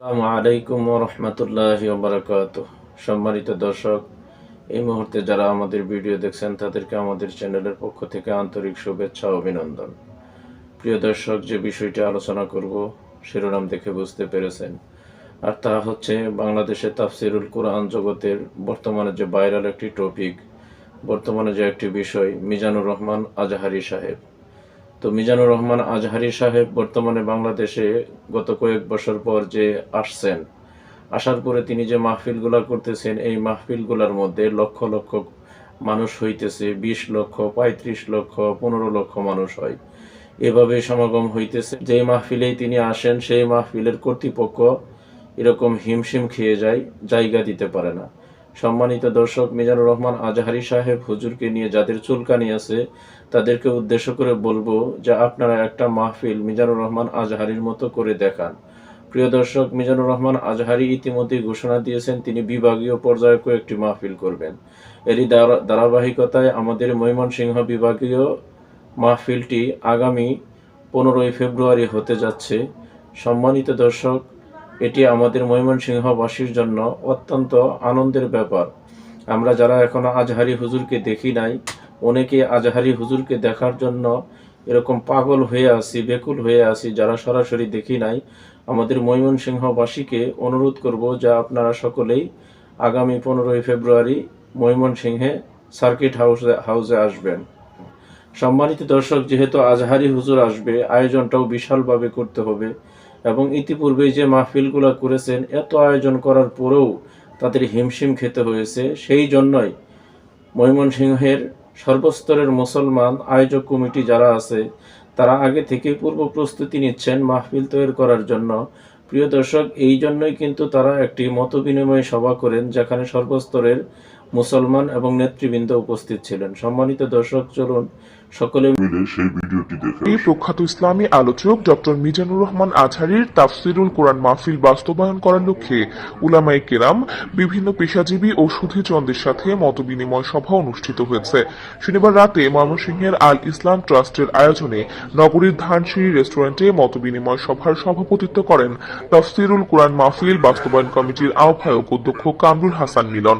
আসসালামু আলাইকুম ওয়া রাহমাতুল্লাহি ওয়া বারাকাতুহু। সম্মানিত দর্শক, এই মুহূর্তে যারা আমাদের ভিডিও দেখছেন তাদেরকে আমাদের চ্যানেলের পক্ষ থেকে আন্তরিক শুভেচ্ছা ও অভিনন্দন। প্রিয় দর্শক, যে বিষয়টি আলোচনা করব শিরোনাম দেখে বুঝতে পেরেছেন, আর তা হচ্ছে বাংলাদেশে তাফসিরুল কুরআন জগতের বর্তমানে যে ভাইরাল একটি টপিক, বর্তমানে যে একটি বিষয়, মিজানুর রহমান আজহারী সাহেব। তো মিজানুর রহমান আজহারী সাহেব বর্তমানে বাংলাদেশে গত কয়েক বছর পর যে আসছেন, আসার পরে তিনি যে মাহফিলগুলা করতেছেন, এই মাহফিলগুলার মধ্যে লক্ষ লক্ষ মানুষ হইতেছে, 20 লক্ষ, 35 লক্ষ, 15 লক্ষ মানুষ হয়। এভাবে সমাগম হইতেছে। যে মাহফিলেই তিনি আসেন, সেই মাহফিলের কর্তৃপক্ষ এরকম হিমশিম খেয়ে যায়, জায়গা দিতে পারে না। সম্মানিত দর্শক, মিজানুর রহমান আজহারী সাহেব হুজুরকে নিয়ে যাদের চুলকানি আছে তাদেরকে উদ্দেশ্য করে বলবো যে আপনারা একটা মাহফিল মিজানুর রহমান আজহারীর মতো করে দেখান। প্রিয় দর্শক, মিজানুর রহমান আজহারী ইতিমধ্যে ঘোষণা দিয়েছেন তিনি বিভাগীয় পর্যায়ে কয়েকটি মাহফিল করবেন। এরই ধারাবাহিকতায় আমাদের ময়মনসিংহ বিভাগীয় মাহফিলটি আগামী 15ই ফেব্রুয়ারি হতে যাচ্ছে। সম্মানিত দর্শক, এটি আমাদের ময়মনসিংহবাসীর জন্য অত্যন্ত আনন্দের ব্যাপার। আমরা যারা এখনো আজহারী হুজুরকে দেখি নাই, অনেকে আজহারী হুজুরকে দেখার জন্য এরকম পাগল হয়ে আছি, বেকুল হয়ে আছি, যারা সরাসরি দেখি নাই, আমাদের ময়মনসিংহবাসীকে অনুরোধ করব যে আপনারা সকলেই আগামী 15ই ফেব্রুয়ারি ময়মনসিংহে সার্কিট হাউসে আসবেন। সম্মানিত দর্শক, যেহেতু আজহারী হুজুর আসবে, আয়োজনটাও বিশালভাবে করতে হবে এবং ইতিপূর্বে যে মাহফিলগুলো করেছেন, এত আয়োজন করার পরেও তাদের হিমশিম খেতে হয়েছে। সেই জন্যই ময়মনসিংহের সর্বস্তরের মুসলমান আয়োজক কমিটি যারা আছে তারা আগে থেকেই পূর্ব প্রস্তুতি নিচ্ছেন মাহফিল তৈরি করার জন্য। প্রিয় দর্শক, এই জন্যই কিন্তু তারা একটি মতবিনিময় সভা করেন যেখানে সর্বস্তরের মুসলমান এবং নেতৃবৃন্দ উপস্থিত ছিলেন। সম্মানিত দর্শক, চলুন সকলে মিলে সেই ভিডিওটি দেখে এই প্রখ্যাত ইসলামী আলোচক ডক্টর মিজানুর রহমান আজহারীর তাফসিরুল কোরআন মাহফিল বাস্তবায়ন করার লক্ষ্যে উলামায়ে কেরাম, বিভিন্ন পেশাজীবী ও সুধীজনদের সাথে মতবিনিময় সভা অনুষ্ঠিত হয়েছে। শনিবার রাতে ময়মনসিংহের আল ইসলাম ট্রাস্টের আয়োজনে নগরীর ধানসিঁড়ি রেস্টুরেন্টে মতবিনিময় সভার সভাপতিত্ব করেন তাফসিরুল কোরআন মাহফিল বাস্তবায়ন কমিটির আহ্বায়ক অধ্যক্ষ কামরুল হাসান মিলন।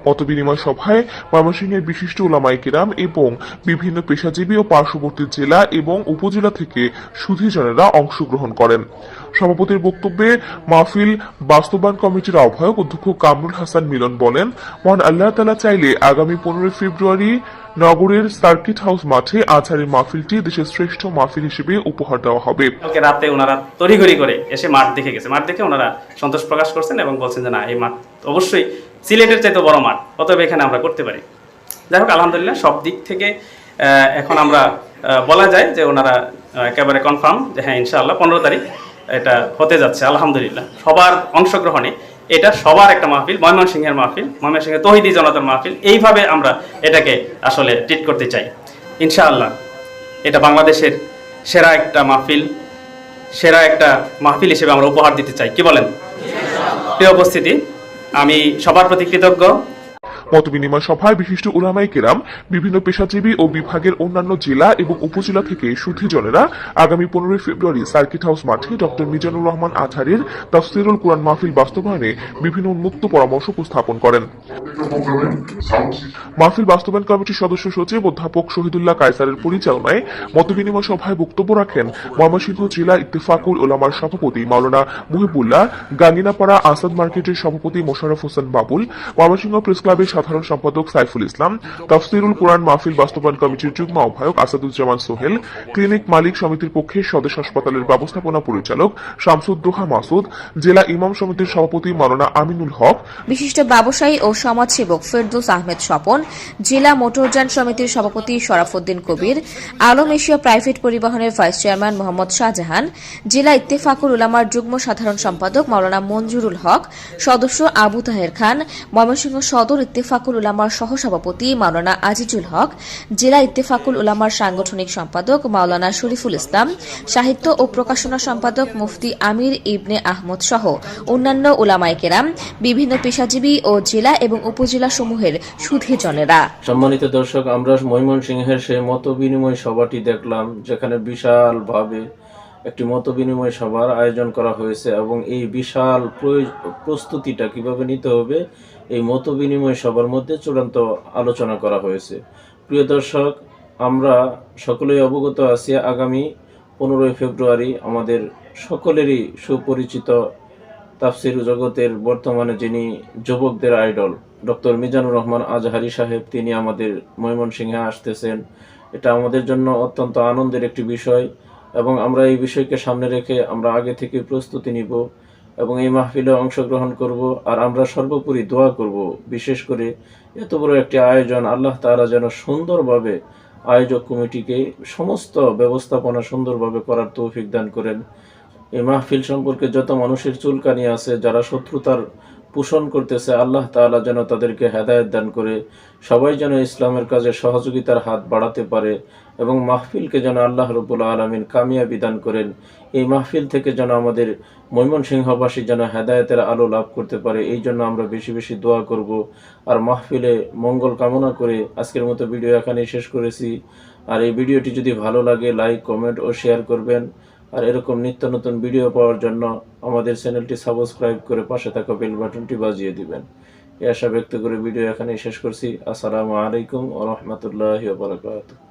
মতবিনিময় সভায় ময়মনসিংহের বিশিষ্ট উলামায়ে কেরাম এবং বিভিন্ন পেশাজীবী ও পার্শ্ববর্তী জেলা এবং উপজেলা থেকে সুধীজনেরা অংশগ্রহণ করেন। সভাপতির বক্তব্যে মাহফিল বাস্তবায়ন কমিটির আহ্বায়ক অধ্যক্ষ কামরুল হাসান মিলন বলেন, মহান আল্লাহ তাআলা চাইলে আগামী 15 ফেব্রুয়ারি নগরের সার্কিট হাউস মাঠে আজহারীর মাহফিলটি দেশের শ্রেষ্ঠ মাহফিল হিসেবে উপহার দেওয়া হবে। রাতে ওনারা তড়িঘড়ি করে এসে মাঠ দেখে গেছে, মাঠ দেখে ওনারা সন্তোষ প্রকাশ করছেন এবং বলছেন যে না, এই মাঠ অবশ্যই সিলেটের চাইতে বড় মাঠ, অতএব এখানে আমরা করতে পারি। যাই হোক, আলহামদুলিল্লাহ সব দিক থেকে এখন আমরা বলা যায় যে ওনারা একেবারে কনফার্ম যে হ্যাঁ, ইনশাআল্লাহ 15 তারিখ এটা হতে যাচ্ছে। আলহামদুলিল্লাহ সবার অংশগ্রহণে এটা সবার একটা মাহফিল, ময়মনসিংহের মাহফিল, ময়মনসিংহের তৌহিদি জনতার মাহফিল, এইভাবে আমরা এটাকে আসলে ট্রিট করতে চাই। ইনশাআল্লাহ এটা বাংলাদেশের সেরা একটা মাহফিল হিসেবে আমরা উপহার দিতে চাই। কি বলেন? প্রিয় উপস্থিতি, আমি সবার প্রতি কৃতজ্ঞ। মতবিনিময় সভায় বিশিষ্ট উলামায়ে কেরাম, বিভিন্ন পেশাজীবী ও বিভাগের অন্যান্য জেলা এবং উপজেলা থেকে সুধীজনেরা আগামী 15 ফেব্রুয়ারি সার্কিট হাউস মাঠে ডক্টর মিজানুর রহমান আজহারীর তাফসিরুল কোরআন মাহফিল বাস্তবায়নে বিভিন্ন উন্মুক্ত পরামর্শ উপস্থাপন করেন। মাহফিল বাস্তবায়ন কমিটির সদস্য সচিব অধ্যাপক শহীদুল্লাহ কায়সারের পরিচালনায় মতবিনিময় সভায় বক্তব্য রাখেন ময়মনসিংহ জেলা ইত্তেফাকুল উলামার সভাপতি মাওলানা মুহিবুল্লাহ, গাঙ্গিনাপাড়া আসাদ মার্কেটের সভাপতি মোশাররফ হোসেন বাবুল, ময়মনসিংহ প্রেস ক্লাবের সাধারণ সম্পাদক সাইফুল ইসলাম, তাফসিরুল কোরআন মাহফিল বাস্তবায়ন কমিটির যুগ্ম আহ্বায়ক আসাদুজ্জামান সোহেল, ক্লিনিক মালিক সমিতির পক্ষে স্বদেশ হাসপাতালের ব্যবস্থাপনা পরিচালক শামসুদ্দোহা মাসুদ, জেলা ইমাম সমিতির সভাপতি মাওলানা আমিনুল হক, বিশিষ্ট ব্যবসায়ী ও সমাজসেবক ফেরদৌস আহমেদ স্বপন, জেলা মোটরযান সমিতির সভাপতি শরাফউদ্দিন কবির, আলম এশিয়া প্রাইভেট পরিবহনের ভাইস চেয়ারম্যান মোহাম্মদ শাহজাহান, জেলা ইত্তেফাকুল উলামার যুগ্ম সাধারণ সম্পাদক মাওলানা মঞ্জুরুল হক, সদস্য আবু তাহের খান, ময়মনসিংহ সদর ইত্তেফাকুল উলামার সহসভাপতি মাওলানা আজিজুল হক, জেলা ইত্তেফাকুল উলামার সাংগঠনিক সম্পাদক মাওলানা শরীফুল ইসলাম, সাহিত্য ও প্রকাশনা সম্পাদক মুফতি আমির ইবনে আহমদ সহ অন্যান্য উলামায়ে কেরাম, বিভিন্ন পেশাজীবী ও জেলা এবং উপজেলা সমূহের সুধীজনেরা। সম্মানিত দর্শক, আমরা ময়মনসিংহের সেই মত বিনিময় সভাটি দেখলাম যেখানে বিশালভাবে একটি মতবিনিময় সভার আয়োজন করা হয়েছে এবং এই বিশাল প্রস্তুতিটা কিভাবে নিতে হবে এই মতবিনিময় সভার মধ্যে চূড়ান্ত আলোচনা করা হয়েছে। প্রিয় দর্শক, আমরা সকলেই অবগত আছি আগামী 15 ফেব্রুয়ারি আমাদের সকলেরই সুপরিচিত তাফসির জগতের বর্তমানে যিনি যুবকদের আইডল ডক্টর মিজানুর রহমান আজহারি সাহেব, তিনি আমাদের ময়মনসিংহে আসতেছেন। এটা আমাদের জন্য অত্যন্ত আনন্দের একটি বিষয় এবং আমরা এই বিষয়কে সামনে রেখে আমরা আগে থেকে প্রস্তুতি নিব এবং এই মাহফিলে অংশগ্রহণ করব। আর আমরা সর্বোপরি দোয়া করব, বিশেষ করে এত বড় একটি আয়োজন আল্লাহ তাআলা যেন সুন্দরভাবে আয়োজক কমিটিকে সমস্ত ব্যবস্থাপনা সুন্দরভাবে করার তৌফিক দান করেন। এই মাহফিল সম্পর্কে যত মানুষের চুলকানি আছে, যারা শত্রুতার পোষণ করতেছে, আল্লাহ তাআলা যেন তাদেরকে হেদায়েত দান করে সবাই যেন ইসলামের কাজে সহযোগিতার হাত বাড়াতে পারে এবং মাহফিলকে যেন আল্লাহ রাব্বুল আলামিন কামিয়াবি দান করেন। এই মাহফিল থেকে যেন আমাদের ময়মনসিংহবাসী যেন হেদায়েতের আলো লাভ করতে পারে, এই জন্য আমরা বেশি বেশি দোয়া করব। আর মাহফিলে মঙ্গল কামনা করে আজকের মতো ভিডিও এখানেই শেষ করেছি। আর এই ভিডিওটি যদি ভালো লাগে লাইক, কমেন্ট ও শেয়ার করবেন। আর এরকম নিত্য নতুন ভিডিও পাওয়ার জন্য আমাদের চ্যানেলটি সাবস্ক্রাইব করে পাশে থাকা বেল বাটনটি বাজিয়ে দিবেন। এই আশা ব্যক্ত করে ভিডিও এখানেই শেষ করছি। আসসালামু আলাইকুম ওয়া রাহমাতুল্লাহি ওয়া বারাকাতুহু।